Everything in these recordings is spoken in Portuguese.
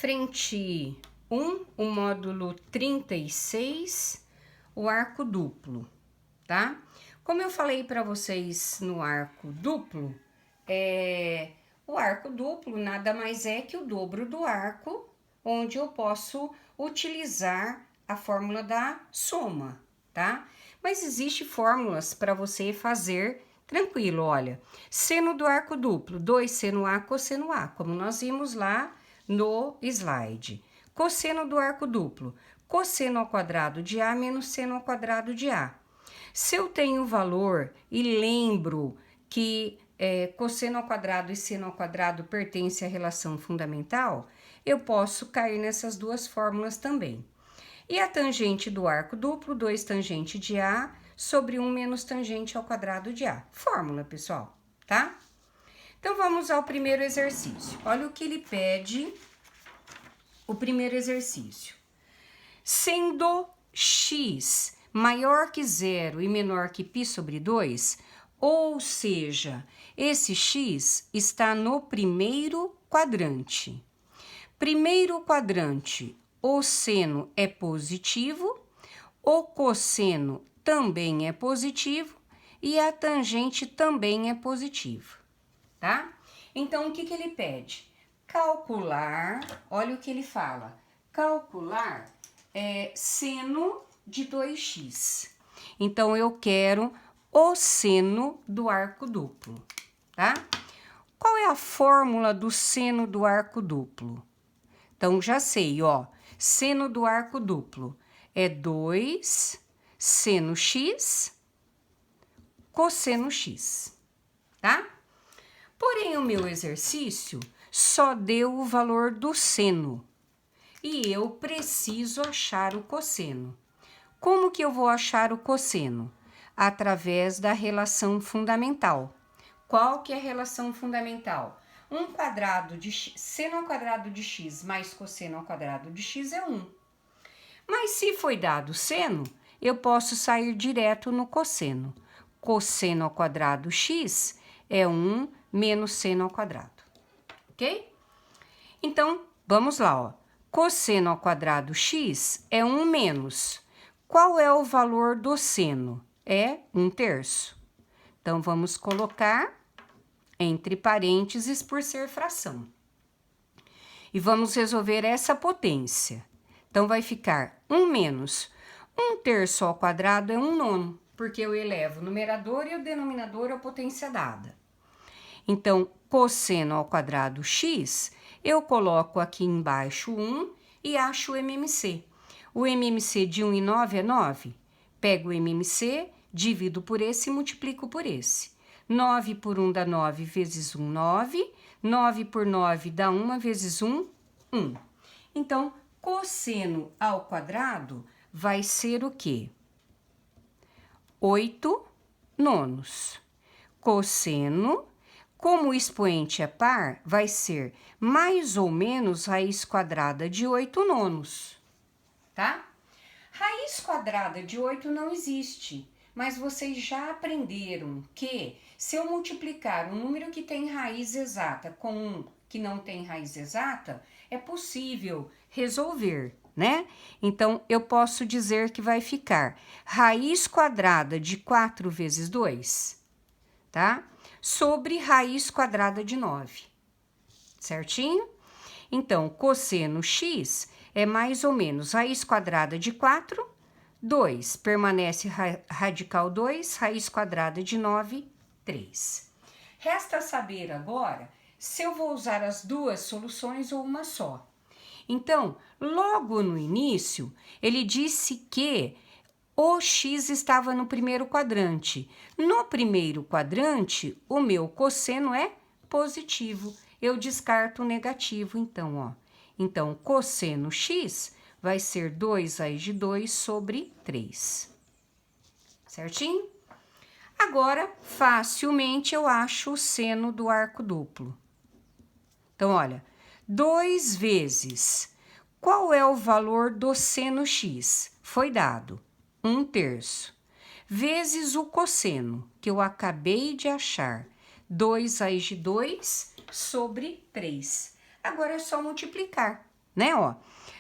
Frente 1, o módulo 36, o arco duplo, tá? Como eu falei para vocês no arco duplo, o arco duplo nada mais é que o dobro do arco, onde eu posso utilizar a fórmula da soma, tá? Mas existe fórmulas para você fazer tranquilo, olha. Seno do arco duplo, 2 seno A, cosseno A, como nós vimos lá no slide. Cosseno do arco duplo, cosseno ao quadrado de A menos seno ao quadrado de A. Se eu tenho o valor e lembro que cosseno ao quadrado e seno ao quadrado pertencem à relação fundamental, eu posso cair nessas duas fórmulas também. E a tangente do arco duplo, 2 tangente de A sobre 1 menos tangente ao quadrado de A. Fórmula, pessoal, tá? Então, vamos ao primeiro exercício. Olha o que ele pede, o primeiro exercício. Sendo x maior que 0 e menor que π sobre 2, ou seja, esse x está no primeiro quadrante. Primeiro quadrante, o seno é positivo, o cosseno também é positivo e a tangente também é positiva, tá? Então, o que ele pede? Calcular, olha o que ele fala, calcular seno de 2x. Então, eu quero o seno do arco duplo, tá? Qual é a fórmula do seno do arco duplo? Então, já sei, ó, seno do arco duplo é 2 seno x cosseno x, tá? Porém, o meu exercício só deu o valor do seno e eu preciso achar o cosseno. Como que eu vou achar o cosseno? Através da relação fundamental. Qual que é a relação fundamental? Seno ao quadrado de x mais cosseno ao quadrado de x é 1. Mas se foi dado seno, eu posso sair direto no cosseno. Cosseno ao quadrado x é 1 menos seno ao quadrado, ok? Então, vamos lá, ó. Cosseno ao quadrado x é 1 menos. Qual é o valor do seno? É 1/3. Então, vamos colocar entre parênteses por ser fração. E vamos resolver essa potência. Então, vai ficar 1 menos 1/3 ao quadrado é 1/9, porque eu elevo o numerador e o denominador à potência dada. Então, cosseno ao quadrado x, eu coloco aqui embaixo 1 e acho o MMC. O MMC de 1 e 9 é 9. Pego o MMC, divido por esse e multiplico por esse. 9 por 1 dá 9 vezes 1, 9. 9 por 9 dá 1 vezes 1, 1. Então, cosseno ao quadrado vai ser o quê? 8/9. Cosseno, como o expoente é par, vai ser mais ou menos raiz quadrada de 8/9, tá? Raiz quadrada de 8 não existe, mas vocês já aprenderam que se eu multiplicar um número que tem raiz exata com um que não tem raiz exata, é possível resolver, né? Então, eu posso dizer que vai ficar raiz quadrada de 4 vezes 2, tá? Sobre raiz quadrada de 9, certinho? Então, cosseno x é mais ou menos raiz quadrada de 4, 2, permanece radical 2, raiz quadrada de 9, 3. Resta saber agora se eu vou usar as duas soluções ou uma só. Então, logo no início, ele disse que o x estava no primeiro quadrante. No primeiro quadrante, o meu cosseno é positivo. Eu descarto o negativo, então, ó. Então, cosseno x vai ser 2 raiz de 2 sobre 3. Certinho? Agora, facilmente eu acho o seno do arco duplo. Então, olha, 2 vezes. Qual é o valor do seno x? Foi dado 1/3. Vezes o cosseno, que eu acabei de achar, 2 raiz de 2 sobre 3. Agora é só multiplicar. né, ó.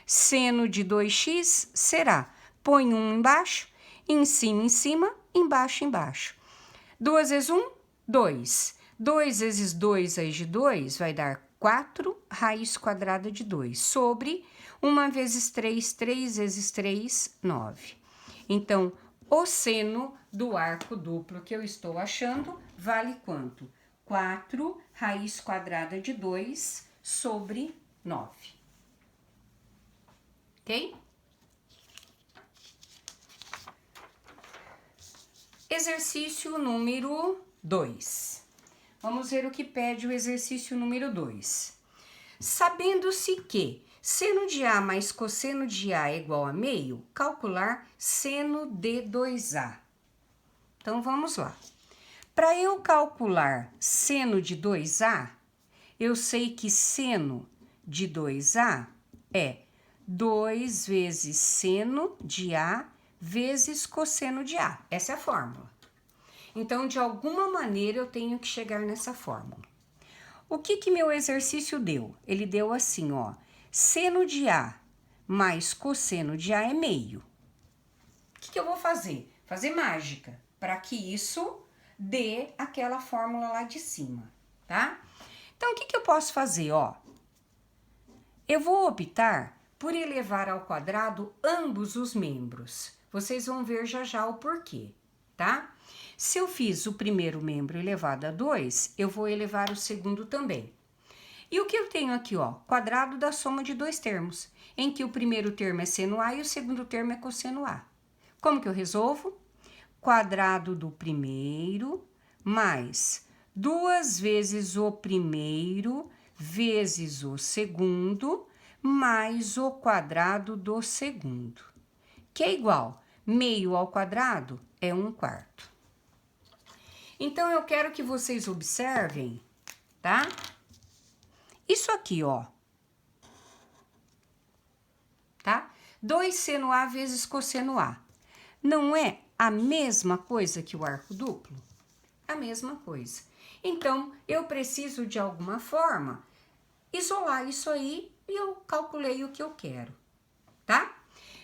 Seno de 2x será, põe 1 embaixo, em cima, embaixo, embaixo. 2 vezes 1, 2. 2 vezes 2 raiz de 2 vai dar 4 raiz quadrada de 2, sobre 1 vezes 3, 3 vezes 3, 9. Então, o seno do arco duplo que eu estou achando vale quanto? 4 raiz quadrada de 2 sobre 9. Ok? Exercício número 2. Vamos ver o que pede o exercício número 2. Sabendo-se que seno de A mais cosseno de A é igual a meio, calcular seno de 2A. Então, vamos lá. Para eu calcular seno de 2A, eu sei que seno de 2A é 2 vezes seno de A vezes cosseno de A. Essa é a fórmula. Então, de alguma maneira, eu tenho que chegar nessa fórmula. O que meu exercício deu? Ele deu assim, ó. Seno de A mais cosseno de A é meio. O que eu vou fazer? Fazer mágica, para que isso dê aquela fórmula lá de cima, tá? Então, o que eu posso fazer, ó? Eu vou optar por elevar ao quadrado ambos os membros. Vocês vão ver já já o porquê, tá? Se eu fiz o primeiro membro elevado a 2, eu vou elevar o segundo também. E o que eu tenho aqui, ó? Quadrado da soma de dois termos, em que o primeiro termo é seno A e o segundo termo é cosseno A. Como que eu resolvo? Quadrado do primeiro mais 2 vezes o primeiro vezes o segundo mais o quadrado do segundo, que é igual, meio ao quadrado é 1/4. Então, eu quero que vocês observem, tá? Isso aqui, ó. Tá? 2 seno A vezes cosseno A. Não é a mesma coisa que o arco duplo? A mesma coisa. Então, eu preciso, de alguma forma, isolar isso aí e eu calculei o que eu quero, tá?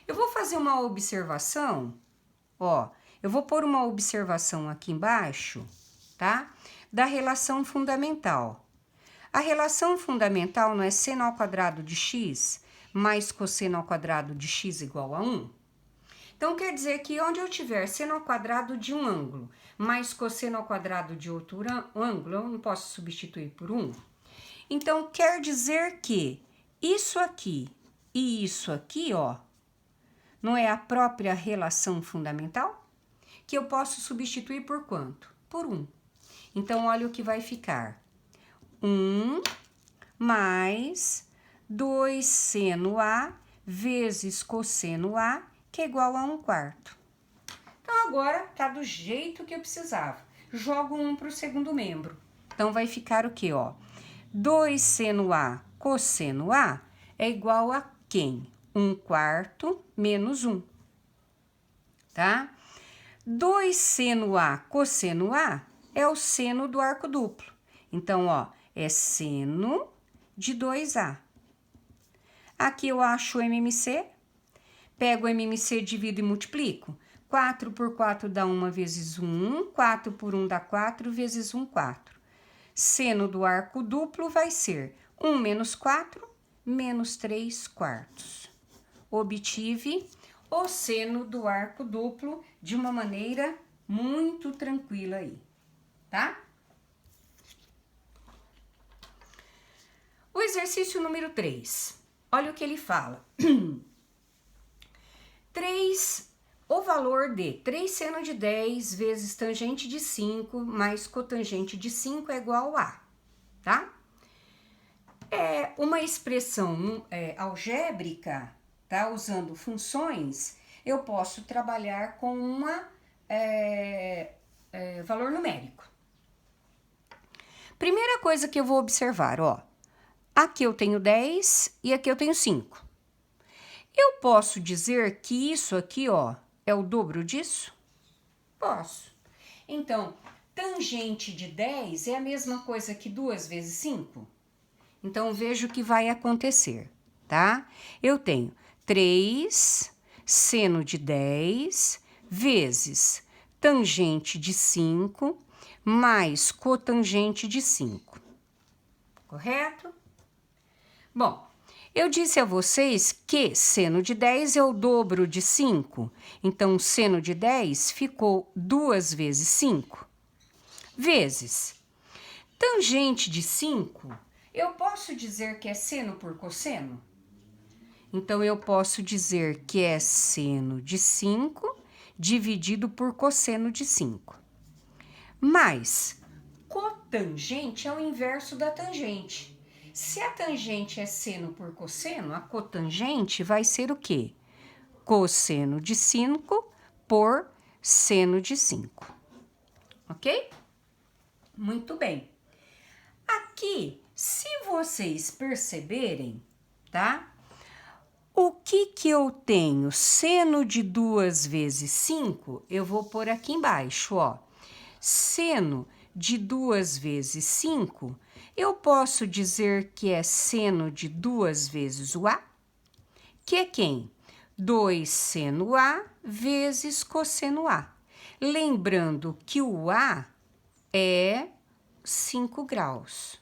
Eu vou fazer uma observação, ó. Eu vou pôr uma observação aqui embaixo, tá? Da relação fundamental. A relação fundamental não é seno ao quadrado de x mais cosseno ao quadrado de x igual a 1? Então, quer dizer que onde eu tiver seno ao quadrado de um ângulo mais cosseno ao quadrado de outro ângulo, eu não posso substituir por 1? Então, quer dizer que isso aqui e isso aqui, ó, não é a própria relação fundamental? Que eu posso substituir por quanto? Por 1. Então, olha o que vai ficar. 1 mais 2 seno A vezes cosseno A, que é igual a 1/4. Então, agora tá do jeito que eu precisava. Jogo 1 para o segundo membro. Então, vai ficar o quê, ó? 2 seno A cosseno A é igual a quem? 1/4 menos 1, tá? 2 seno A cosseno A é o seno do arco duplo. Então, ó, é seno de 2A. Aqui eu acho o MMC, pego o MMC, divido e multiplico. 4 por 4 dá 1 vezes 1, 4 por 1 dá 4 vezes 1, 4. Seno do arco duplo vai ser 1 menos 4, menos 3/4. Obtive o seno do arco duplo de uma maneira muito tranquila aí, tá? O exercício número 3. Olha o que ele fala. 3, o valor de 3 seno de 10 vezes tangente de 5 mais cotangente de 5 é igual a, tá? É uma expressão algébrica, tá? Usando funções, eu posso trabalhar com uma valor numérico. Primeira coisa que eu vou observar, ó. Aqui eu tenho 10 e aqui eu tenho 5. Eu posso dizer que isso aqui, ó, é o dobro disso? Posso. Então, tangente de 10 é a mesma coisa que 2 vezes 5? Então, veja o que vai acontecer. tá? Eu tenho 3 seno de 10 vezes tangente de 5 mais cotangente de 5. Correto? Bom, eu disse a vocês que seno de 10 é o dobro de 5. Então, seno de 10 ficou 2 vezes 5. Vezes tangente de 5, eu posso dizer que é seno por cosseno? Então, eu posso dizer que é seno de 5 dividido por cosseno de 5. Mas cotangente é o inverso da tangente. Se a tangente é seno por cosseno, a cotangente vai ser o quê? Cosseno de 5 por seno de 5. Ok? Muito bem. Aqui, se vocês perceberem, tá? O que eu tenho? Seno de 2 vezes 5, eu vou pôr aqui embaixo, ó. Seno de 2 vezes 5, eu posso dizer que é seno de 2 vezes o A, que é quem? 2 seno A vezes cosseno A. Lembrando que o A é 5 graus,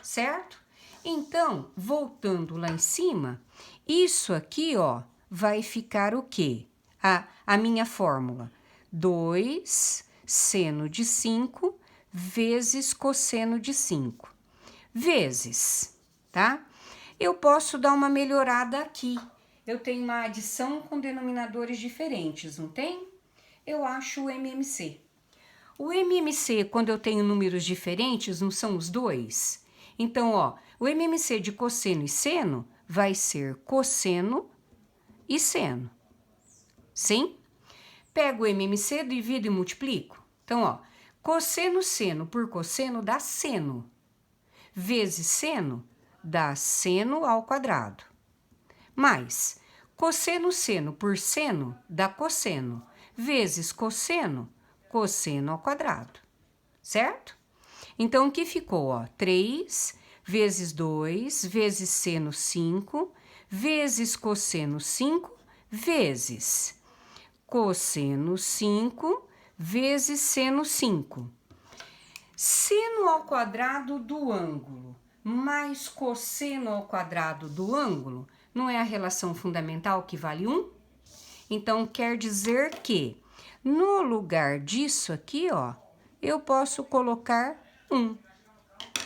certo? Então, voltando lá em cima, isso aqui, ó, vai ficar o quê? A minha fórmula, 2 seno de 5 vezes cosseno de 5, vezes, tá? Eu posso dar uma melhorada aqui. Eu tenho uma adição com denominadores diferentes, não tem? Eu acho o MMC. O MMC, quando eu tenho números diferentes, não são os dois? Então, ó, o MMC de cosseno e seno vai ser cosseno e seno. Sim? Pego o MMC, divido e multiplico. Então, ó, cosseno seno por cosseno dá seno. Vezes seno dá seno ao quadrado. Mais cosseno seno por seno dá cosseno. Vezes cosseno, cosseno ao quadrado. Certo? Então, o que ficou, ó? 3 vezes 2 vezes seno 5 vezes cosseno 5 vezes cosseno 5 vezes seno 5. Seno ao quadrado do ângulo mais cosseno ao quadrado do ângulo, não é a relação fundamental que vale 1? Então, quer dizer que no lugar disso aqui, ó, eu posso colocar 1,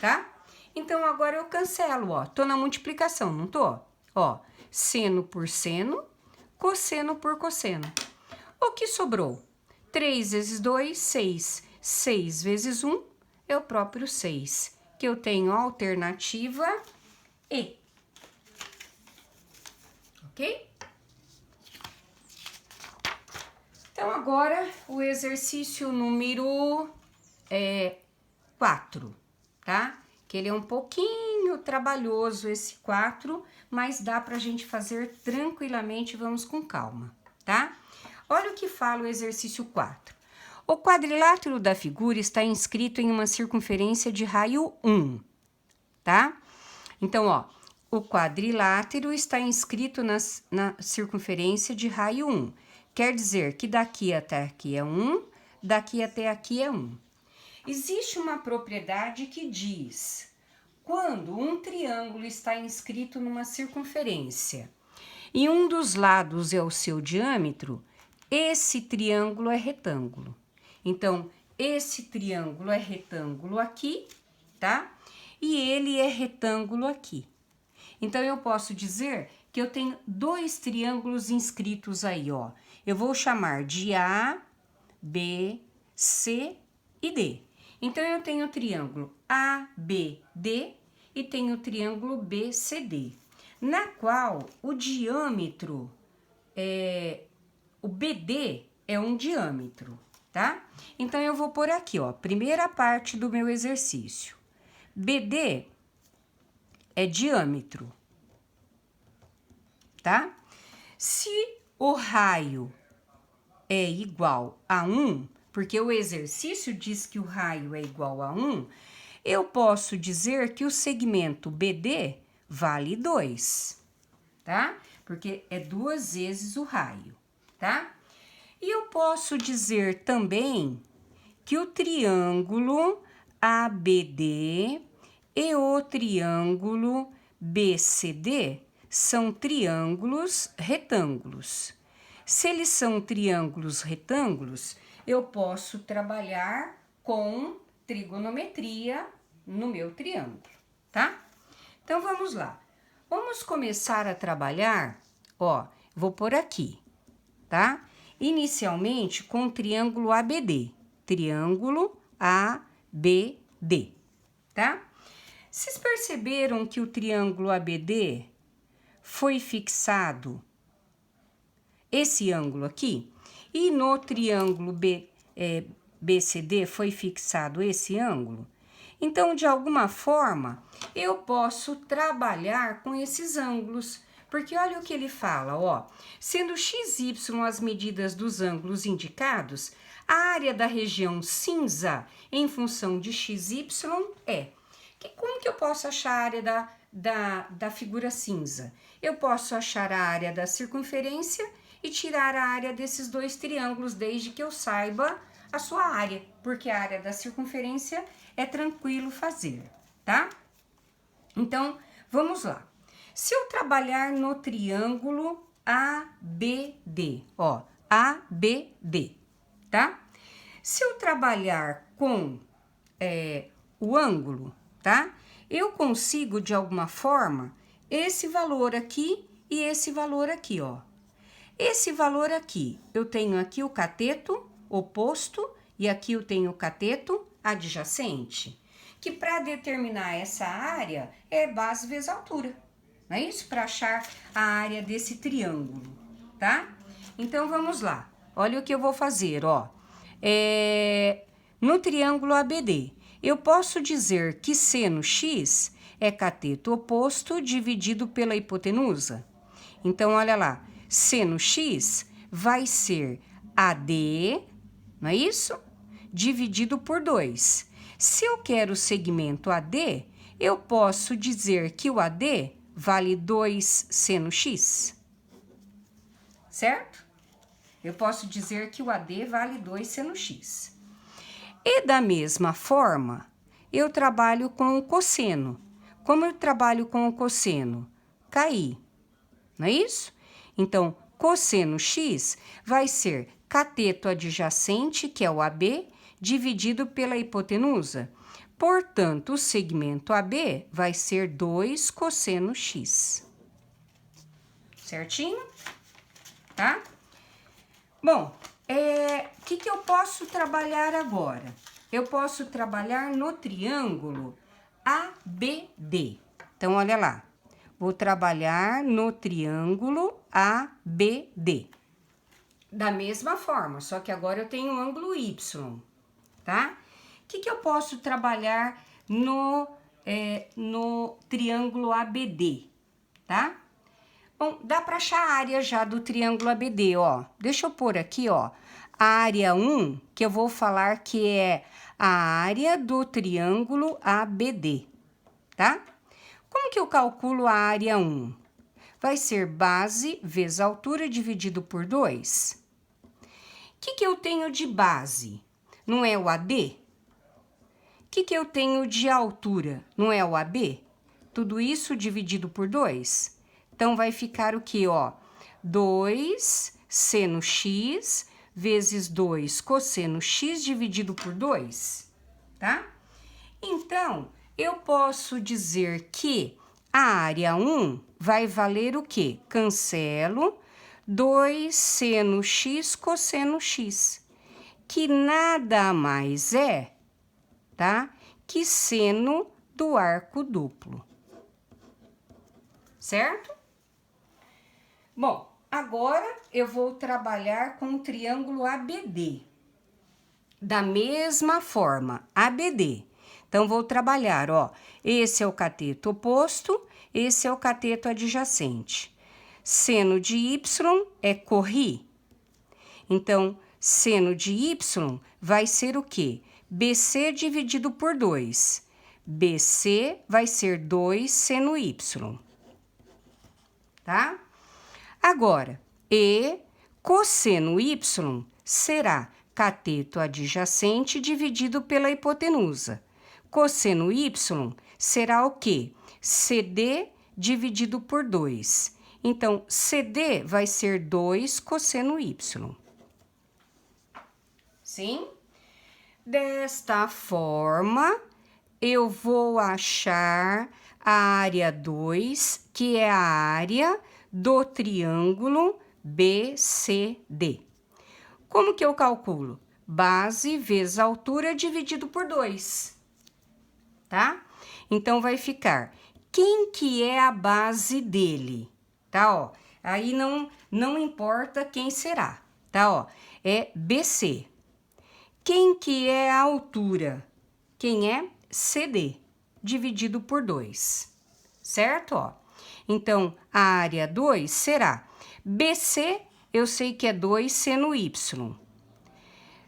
tá? Então, agora eu cancelo, ó, tô na multiplicação, não tô? Ó, seno por seno, cosseno por cosseno. O que sobrou? 3 vezes 2, 6. 6 vezes 1 é o próprio 6, que eu tenho a alternativa E. Ok? Então, agora, o exercício número 4, tá? Que ele é um pouquinho trabalhoso, esse 4, mas dá pra gente fazer tranquilamente, vamos com calma, tá? Olha o que fala o exercício 4. O quadrilátero da figura está inscrito em uma circunferência de raio 1, tá? Então, ó, o quadrilátero está inscrito na circunferência de raio 1. Quer dizer que daqui até aqui é 1, daqui até aqui é 1. Existe uma propriedade que diz, quando um triângulo está inscrito numa circunferência e um dos lados é o seu diâmetro, esse triângulo é retângulo. Então, esse triângulo é retângulo aqui, tá? E ele é retângulo aqui. Então, eu posso dizer que eu tenho 2 triângulos inscritos aí, ó. Eu vou chamar de A, B, C e D. Então, eu tenho o triângulo ABD e tenho o triângulo BCD, na qual o diâmetro, o BD é um diâmetro, tá? Então, eu vou pôr aqui, ó, primeira parte do meu exercício. BD é diâmetro, tá? Se o raio é igual a 1, porque o exercício diz que o raio é igual a 1, eu posso dizer que o segmento BD vale 2. tá? Porque é 2 vezes o raio, tá? E eu posso dizer também que o triângulo ABD e o triângulo BCD são triângulos retângulos. Se eles são triângulos retângulos, eu posso trabalhar com trigonometria no meu triângulo, tá? Então, vamos lá. Vamos começar a trabalhar, ó, vou pôr aqui, tá? Inicialmente com o triângulo ABD, triângulo ABD, tá? Vocês perceberam que o triângulo ABD foi fixado esse ângulo aqui? E no triângulo BCD foi fixado esse ângulo? Então, de alguma forma, eu posso trabalhar com esses ângulos. Porque olha o que ele fala, ó. Sendo x, y as medidas dos ângulos indicados, a área da região cinza em função de x, y é... Como que eu posso achar a área da figura cinza? Eu posso achar a área da circunferência e tirar a área desses 2 triângulos, desde que eu saiba a sua área, porque a área da circunferência é tranquilo fazer, tá? Então, vamos lá. Se eu trabalhar no triângulo ABD, ó, ABD, tá? Se eu trabalhar com o ângulo, tá? Eu consigo, de alguma forma, esse valor aqui e esse valor aqui, ó. Esse valor aqui, eu tenho aqui o cateto oposto e aqui eu tenho o cateto adjacente, que para determinar essa área é base vezes altura, não é isso? Para achar a área desse triângulo, tá? Então, vamos lá. Olha o que eu vou fazer, ó. No triângulo ABD, eu posso dizer que seno x é cateto oposto dividido pela hipotenusa. Então, olha lá, seno x vai ser AD, não é isso? Dividido por 2. Se eu quero o segmento AD, eu posso dizer que o AD vale 2 seno x, certo? Eu posso dizer que o AD vale 2 seno x. E da mesma forma, eu trabalho com o cosseno. Como eu trabalho com o cosseno? Cair, não é isso? Então, cosseno x vai ser cateto adjacente, que é o AB, dividido pela hipotenusa. Portanto, o segmento AB vai ser 2 cosseno x. Certinho? Tá? Bom, o que eu posso trabalhar agora? Eu posso trabalhar no triângulo ABD. Então, olha lá. Vou trabalhar no triângulo ABD. Da mesma forma, só que agora eu tenho o ângulo Y, tá? O que eu posso trabalhar no triângulo ABD, tá? Bom, dá para achar a área já do triângulo ABD, ó. Deixa eu pôr aqui, ó, a área 1, que eu vou falar que é a área do triângulo ABD, tá? Como que eu calculo a área 1? Vai ser base vezes altura dividido por 2. O que eu tenho de base? Não é o AD? O que eu tenho de altura? Não é o AB? Tudo isso dividido por 2? Então, vai ficar o quê, ó? 2 seno x vezes 2 cosseno x dividido por 2, tá? Então, eu posso dizer que a área 1 vai valer o quê? Cancelo 2 seno x cosseno x, que nada mais é, tá? Que seno do arco duplo. Certo? Bom, agora eu vou trabalhar com o triângulo ABD. Da mesma forma, ABD. Então, vou trabalhar, ó, esse é o cateto oposto, esse é o cateto adjacente. Seno de y é corri. Então, seno de y vai ser o quê? BC dividido por 2. BC vai ser 2 seno y. tá? Agora, e cosseno y será cateto adjacente dividido pela hipotenusa. Cosseno y será o quê? CD dividido por 2. Então, CD vai ser 2 cosseno y. Sim? Desta forma, eu vou achar a área 2, que é a área do triângulo BCD. Como que eu calculo? Base vezes altura dividido por 2, tá? Então, vai ficar, quem que é a base dele? Tá, ó, aí não importa quem será, tá, ó, é BC. Quem que é a altura? Quem é? CD, dividido por 2, certo, ó? Então, a área 2 será BC, eu sei que é 2 seno y.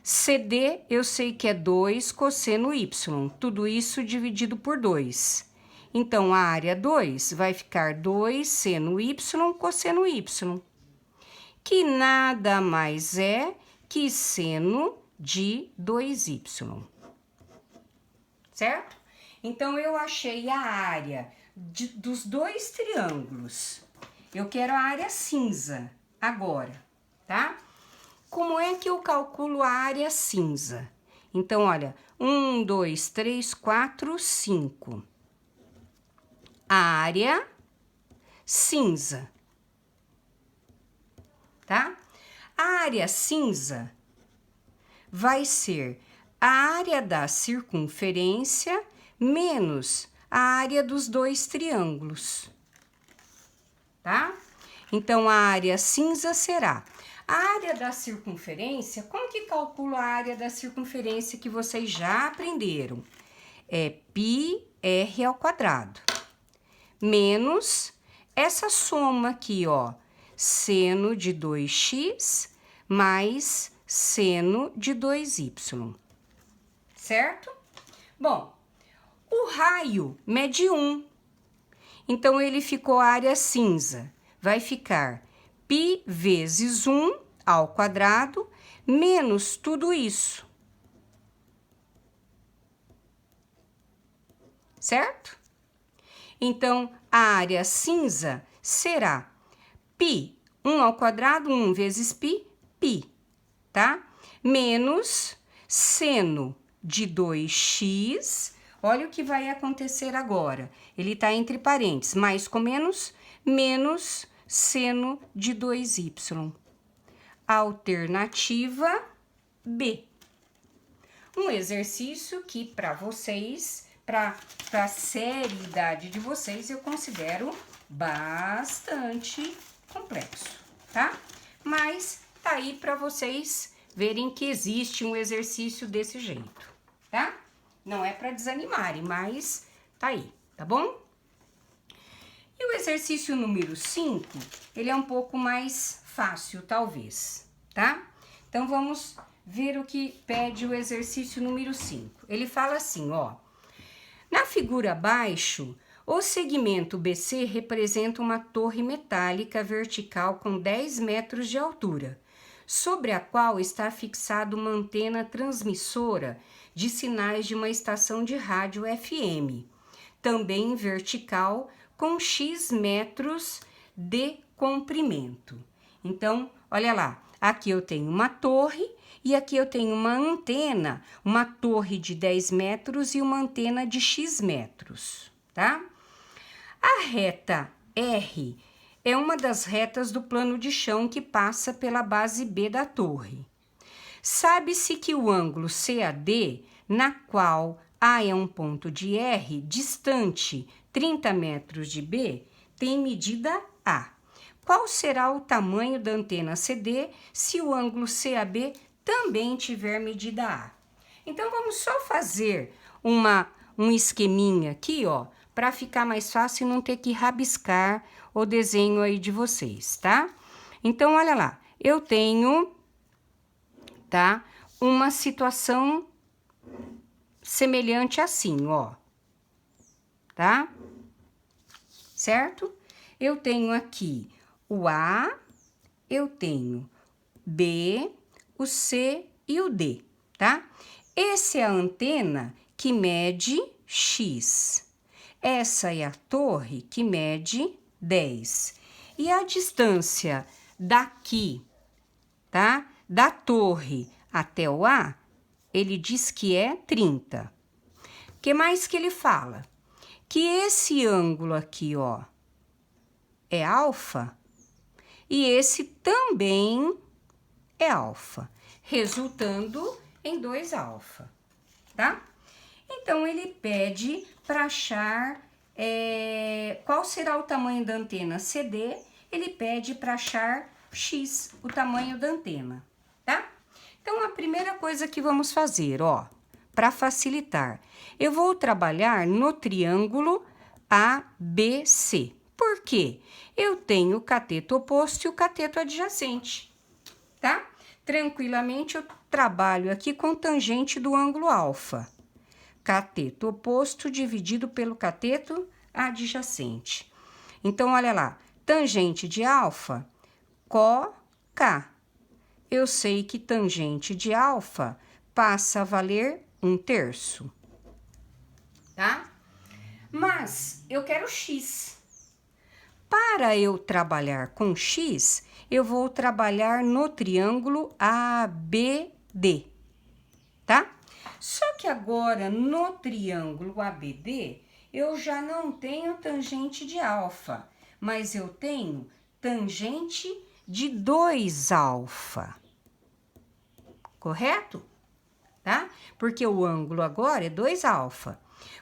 CD, eu sei que é 2 cosseno y. Tudo isso dividido por 2. Então, a área 2 vai ficar 2 seno y cosseno y, que nada mais é que seno de 2y. Certo? Então, eu achei a área dos dois triângulos. Eu quero a área cinza agora, tá? Como é que eu calculo a área cinza? Então, olha, 1, 2, 3, 4, 5. Área cinza, tá? A área cinza vai ser a área da circunferência menos a área dos dois triângulos, tá? Então, a área cinza será a área da circunferência. Como que calcula a área da circunferência que vocês já aprenderam? É πr ao quadrado, menos essa soma aqui, ó, seno de 2x mais seno de 2y, certo? Bom, o raio mede 1, então ele ficou a área cinza, vai ficar π vezes 1 ao quadrado, menos tudo isso, certo? Então, a área cinza será π, 1 ao quadrado, 1 vezes π, π, tá? Menos seno de 2x, olha o que vai acontecer agora. Ele tá entre parênteses, mais com menos, menos seno de 2y. Alternativa B. Um exercício que para vocês, para a seriedade de vocês, eu considero bastante complexo, tá? Mas tá aí para vocês verem que existe um exercício desse jeito, tá? Não é para desanimarem, mas tá aí, tá bom? E o exercício número 5, ele é um pouco mais fácil, talvez, tá? Então, vamos ver o que pede o exercício número 5. Ele fala assim, ó. Na figura abaixo, o segmento BC representa uma torre metálica vertical com 10 metros de altura, sobre a qual está fixada uma antena transmissora de sinais de uma estação de rádio FM, também vertical, com X metros de comprimento. Então, olha lá, aqui eu tenho uma torre e aqui eu tenho uma antena, uma torre de 10 metros e uma antena de X metros, tá? A reta R é uma das retas do plano de chão que passa pela base B da torre. Sabe-se que o ângulo CAD, na qual A é um ponto de R, distante 30 metros de B, tem medida A. Qual será o tamanho da antena CD se o ângulo CAB também tiver medida A? Então, vamos só fazer um esqueminha aqui, ó, para ficar mais fácil e não ter que rabiscar o desenho aí de vocês, tá? Então, olha lá, eu tenho, tá, uma situação semelhante assim, ó, tá? Certo? eu tenho aqui o A, eu tenho B, o C e o D, tá? Essa é a antena que mede X. Essa é a torre que mede 10. E a distância daqui, tá? Da torre até o A, ele diz que é 30. O que mais que ele fala? Que esse ângulo aqui, ó, é alfa e esse também é alfa, resultando em 2 alfa, tá? Então, ele pede para achar qual será o tamanho da antena CD, ele pede para achar X, o tamanho da antena, tá? Então, a primeira coisa que vamos fazer, ó, para facilitar, eu vou trabalhar no triângulo ABC. Por quê? Eu tenho o cateto oposto e o cateto adjacente, tá? Tranquilamente, eu trabalho aqui com tangente do ângulo alfa. Cateto oposto dividido pelo cateto adjacente. Então, olha lá, tangente de alfa, COK. Eu sei que tangente de alfa passa a valer 1/3, tá? Mas eu quero X. Para eu trabalhar com X, eu vou trabalhar no triângulo ABD, tá? Só que agora, no triângulo ABD, eu já não tenho tangente de alfa, mas eu tenho tangente de 2 alfa, correto? Tá? Porque o ângulo agora é 2 alfa.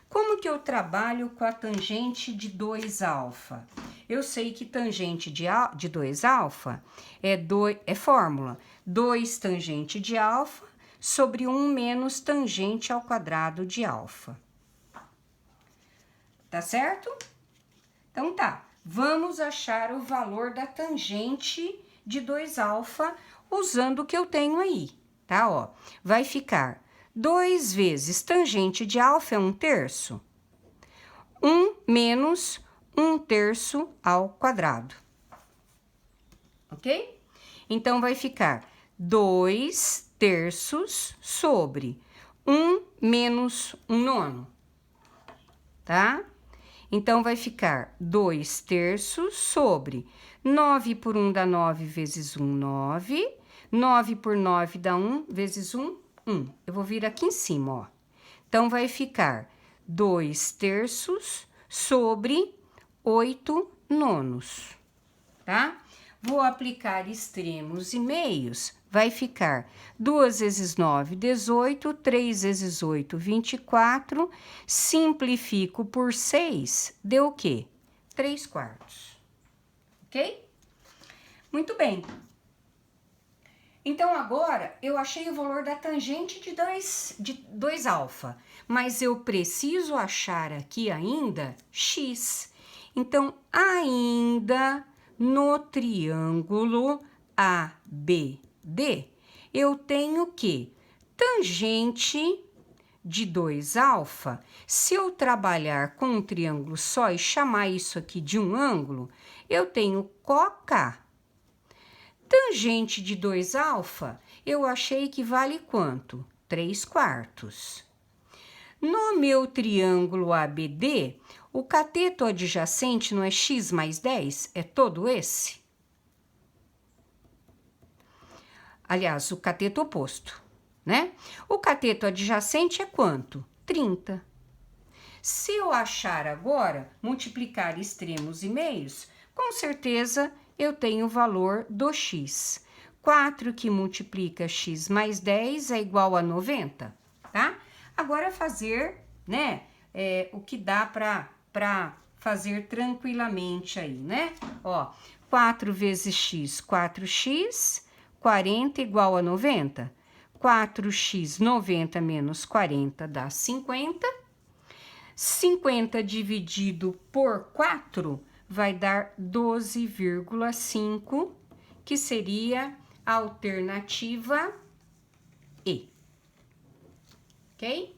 Como que eu trabalho com a tangente de 2 alfa? Eu sei que tangente de 2 alfa é fórmula 2 tangente de alfa sobre 1 menos tangente ao quadrado de alfa. Tá certo? Então tá, vamos achar o valor da tangente de 2 alfa usando o que eu tenho aí, tá? Ó, vai ficar 2 vezes tangente de alfa é 1/3. 1 menos 1/3 ao quadrado. Ok? Então, vai ficar 2/3 sobre 1 menos 1/9, tá? Então, vai ficar 2/3 sobre 9 por 1 dá 9 vezes 1, 9. 9 por 9 dá 1 vezes 1, 1. Eu vou vir aqui em cima, ó. Então, vai ficar 2/3 sobre 8/9, tá? Vou aplicar extremos e meios, vai ficar 2 vezes 9, 18, 3 vezes 8, 24, simplifico por 6, deu o quê? 3/4, ok? Muito bem. Então, agora, eu achei o valor da tangente de 2 alfa, mas eu preciso achar aqui ainda x. Então, ainda no triângulo ABD, eu tenho que tangente de 2 alfa, se eu trabalhar com um triângulo só e chamar isso aqui de um ângulo, eu tenho COK. Tangente de 2 alfa, eu achei que vale quanto? 3/4. No meu triângulo ABD, o cateto adjacente não é x mais 10? É todo esse? Aliás, o cateto oposto, né? O cateto adjacente é quanto? 30. Se eu achar agora, multiplicar extremos e meios, com certeza eu tenho o valor do x. 4 que multiplica x mais 10 é igual a 90, tá? Agora fazer, né, o que dá para fazer tranquilamente aí, né? Ó, 4 vezes x, 4x, 40 igual a 90. 4x, 90 menos 40 dá 50. 50 dividido por 4 vai dar 12,5, que seria a alternativa E. Ok?